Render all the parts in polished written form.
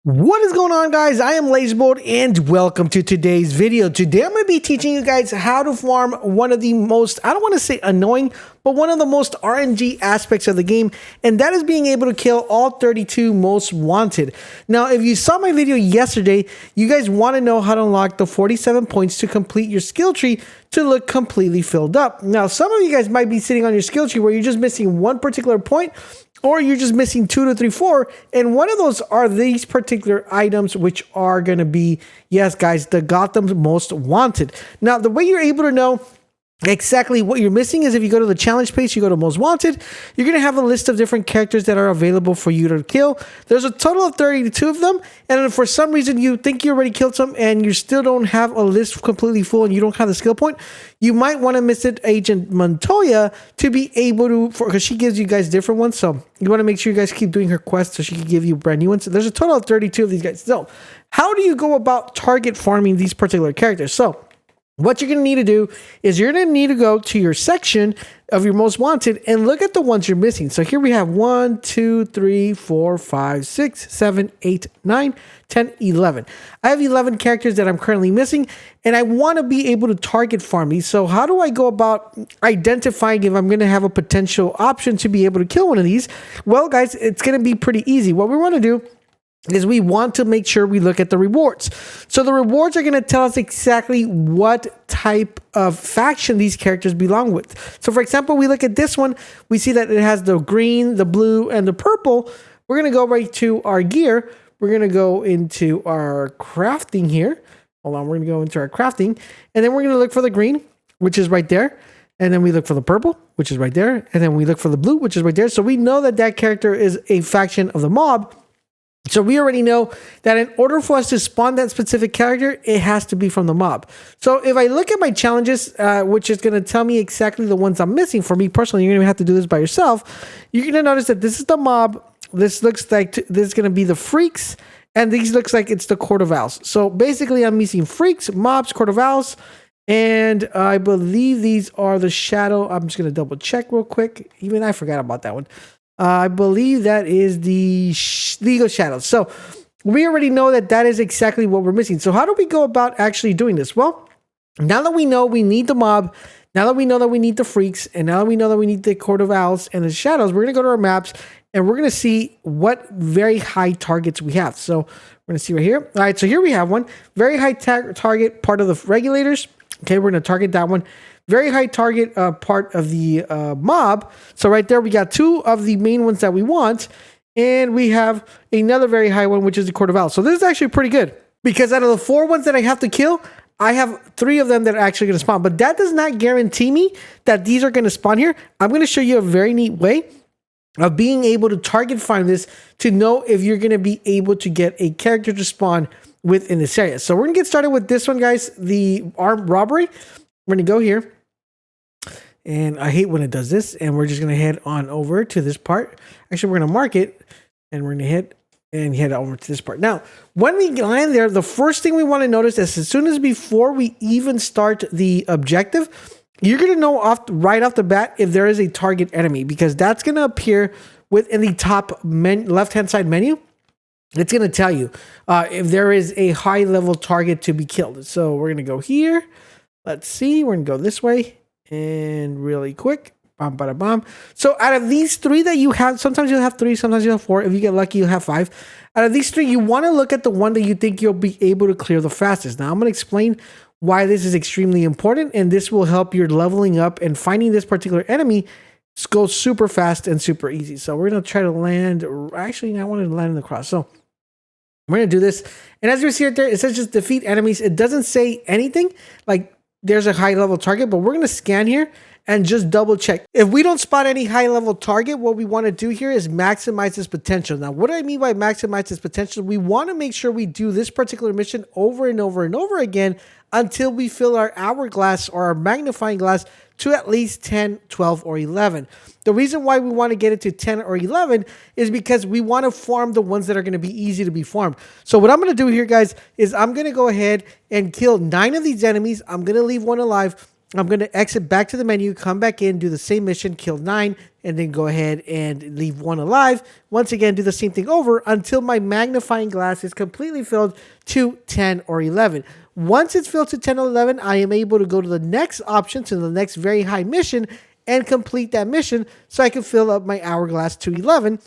What is going on, guys? I am LaserBolt and welcome to today's video. Today I'm going to be teaching you guys how to farm one of the most, I don't want to say annoying, but one of the most RNG aspects of the game, and that is being able to kill all 32 most wanted. Now, if you saw my video yesterday, you guys want to know how to unlock the 47 points to complete your skill tree to look completely filled up. Now, some of you guys might be sitting on your skill tree where you're just missing one particular point, or you're just missing 2 to 3, 4, and one of those are these particular items, which are going to be, yes, guys, the Gotham's most wanted. Now, the way you're able to know exactly what you're missing is if you go to the challenge page, you go to most wanted, you're going to have a list of different characters that are available for you to kill. There's a total of 32 of them, and if for some reason you think you already killed some and you still don't have a list completely full and you don't have the skill point, you might want to visit Agent Montoya to be able to, because she gives you guys different ones, so you want to make sure you guys keep doing her quests so she can give you brand new ones. So there's a total of 32 of these guys. So how do you go about target farming these particular characters? So what you're going to need to do is you're going to need to go to your section of your most wanted and look at the ones you're missing. So here we have 1, 2, 3, 4, 5, 6, 7, 8, 9, 10, 11. I have 11 characters that I'm currently missing, and I want to be able to target farm these. So how do I go about identifying if I'm going to have a potential option to be able to kill one of these? Well, guys, it's going to be pretty easy. What we want to do is we want to make sure we look at the rewards. So the rewards are going to tell us exactly what type of faction these characters belong with. So for example, we look at this one, we see that it has the green, the blue, and the purple. We're going to go right to our gear. We're going to go into our crafting here. Hold on, we're going to go into our crafting, and then we're going to look for the green, which is right there. And then we look for the purple, which is right there. And then we look for the blue, which is right there. So we know that that character is a faction of the mob. So we already know that in order for us to spawn that specific character, it has to be from the mob. So if I look at my challenges, which is going to tell me exactly the ones I'm missing, for me personally, you're going to have to do this by yourself. You're going to notice that this is the mob. This looks like this is going to be the freaks. And these looks like it's the Court of Owls. So basically I'm missing freaks, mobs, Court of Owls. And I believe these are the shadow. I'm just going to double check real quick. Even I forgot about that one. I believe that is the legal shadows. So we already know that that is exactly what we're missing. So how do we go about actually doing this? Well, now that we know we need the mob, now that we know that we need the freaks, and now that we know that we need the Court of Owls and the shadows, we're going to go to our maps and we're going to see what very high targets we have. So we're going to see right here. All right, so here we have one. Very high target, part of the regulators. Okay, we're going to target that one. Very high target part of the mob. So right there, we got 2 of the main ones that we want. And we have another very high one, which is the Court of Owls. So this is actually pretty good. Because out of the 4 ones that I have to kill, I have 3 of them that are actually going to spawn. But that does not guarantee me that these are going to spawn here. I'm going to show you a very neat way of being able to target farm this to know if you're going to be able to get a character to spawn within this area. So we're going to get started with this one, guys. The armed robbery. We're going to go here. And I hate when it does this. And we're just going to head on over to this part. Actually, we're going to mark it. And we're going to hit and head over to this part. Now, when we land there, the first thing we want to notice is as soon as before we even start the objective, you're going to know right off the bat if there is a target enemy. Because that's going to appear within the top left-hand side menu. It's going to tell you if there is a high-level target to be killed. So we're going to go here. Let's see. We're going to go this way. And really quick, bam, bada, bam. So out of these 3 that you have, sometimes you'll have 3, sometimes you'll have 4. If you get lucky, you'll have 5. Out of these 3, you want to look at the one that you think you'll be able to clear the fastest. Now, I'm going to explain why this is extremely important, and this will help your leveling up and finding this particular enemy go super fast and super easy. So we're going to try to land. Actually, I wanted to land in the cross. So we're going to do this. And as you see right there, it says just defeat enemies. It doesn't say anything like there's a high level target, but we're going to scan here and just double check. If we don't spot any high level target, what we want to do here is maximize this potential. Now, what do I mean by maximize this potential? We want to make sure we do this particular mission over and over and over again until we fill our hourglass or our magnifying glass to at least 10, 12, or 11. The reason why we want to get it to 10 or 11 is because we want to farm the ones that are going to be easy to be farmed. So what I'm going to do here, guys, is I'm going to go ahead and kill 9 of these enemies. I'm going to leave 1 alive. I'm going to exit back to the menu, come back in, do the same mission, kill 9, and then go ahead and leave 1 alive. Once again, do the same thing over until my magnifying glass is completely filled to 10 or 11. Once it's filled to 10 or 11, I am able to go to the next option, to the next very high mission, and complete that mission so I can fill up my hourglass to 11.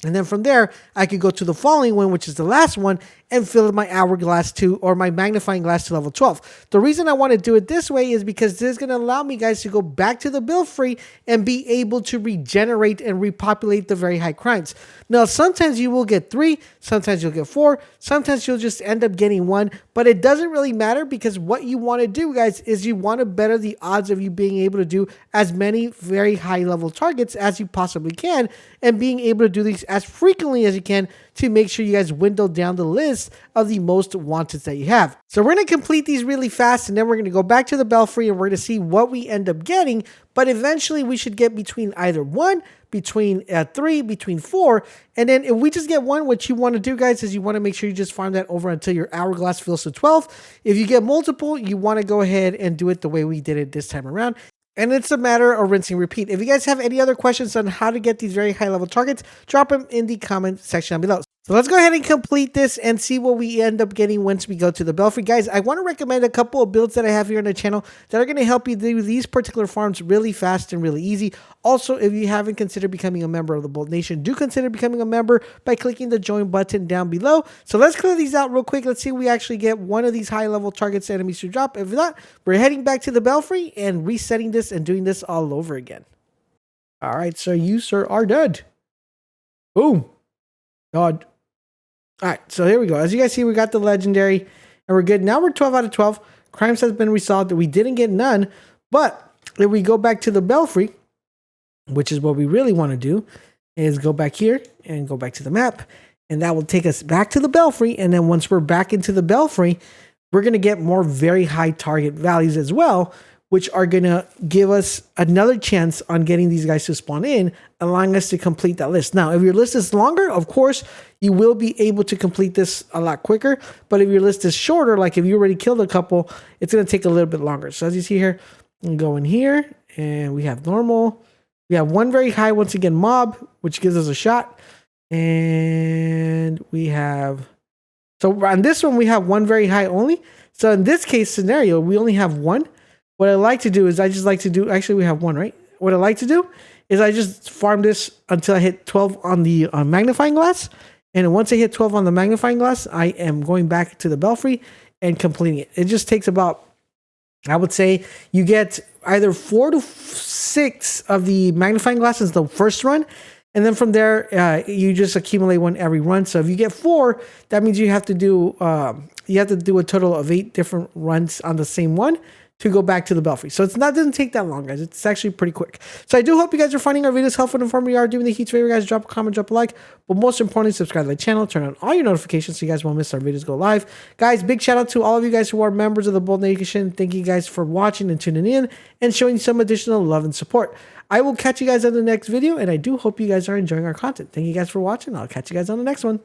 And then from there, I could go to the following one, which is the last one, and fill my hourglass to, or my magnifying glass to level 12. The reason I want to do it this way is because this is going to allow me, guys, to go back to the belfry and be able to regenerate and repopulate the very high crimes. Now, sometimes you will get 3, sometimes you'll get 4, sometimes you'll just end up getting 1, but it doesn't really matter because what you want to do, guys, is you want to better the odds of you being able to do as many very high level targets as you possibly can, and being able to do these as frequently as you can to make sure you guys window down the list of the most wanted that you have. So we're going to complete these really fast, and then we're going to go back to the belfry and we're going to see what we end up getting. But eventually we should get between either 1, between 3, between 4. And then if we just get 1, what you want to do, guys, is you want to make sure you just farm that over until your hourglass fills to 12. If you get multiple, you want to go ahead and do it the way we did it this time around. And it's a matter of rinse and repeat. If you guys have any other questions on how to get these very high level targets, drop them in the comment section down below. So let's go ahead and complete this and see what we end up getting once we go to the belfry. Guys, I want to recommend a couple of builds that I have here on the channel that are going to help you do these particular farms really fast and really easy. Also, if you haven't considered becoming a member of the Bolt Nation, do consider becoming a member by clicking the join button down below. So let's clear these out real quick. Let's see if we actually get one of these high level targets enemies to drop. If not, we're heading back to the belfry and resetting this and doing this all over again. All right, so you, sir, are dead. Boom. God. All right, so here we go. As you guys see, we got the legendary and we're good. Now we're 12 out of 12. Crimes has been resolved. We didn't get none. But if we go back to the belfry, which is what we really want to do, is go back here and go back to the map. And that will take us back to the belfry. And then once we're back into the belfry, we're going to get more very high target values as well, which are going to give us another chance on getting these guys to spawn in, allowing us to complete that list. Now, if your list is longer, of course, you will be able to complete this a lot quicker. But if your list is shorter, like if you already killed a couple, it's going to take a little bit longer. So as you see here, we can go in here and we have normal. We have 1 very high, once again, mob, which gives us a shot. And we have, so on this one, we have 1 very high only. So in this case scenario, we only have 1. What I like to do is actually we have 1, right? What I like to do is I just farm this until I hit 12 on the magnifying glass. And once I hit 12 on the magnifying glass, I am going back to the belfry and completing it. It just takes about, I would say, you get either 4 to 6 of the magnifying glasses the first run. And then from there, you just accumulate 1 every run. So if you get 4, that means you have to do a total of 8 different runs on the same one to go back to the belfry. So doesn't take that long, guys. It's actually pretty quick. So I do hope you guys are finding our videos helpful and informative. You are doing the huge favor, guys. Drop a comment, drop a like. But most importantly, subscribe to the channel. Turn on all your notifications so you guys won't miss our videos go live. Guys, big shout out to all of you guys who are members of the Bolt Nation. Thank you guys for watching and tuning in and showing some additional love and support. I will catch you guys on the next video, and I do hope you guys are enjoying our content. Thank you guys for watching. I'll catch you guys on the next one.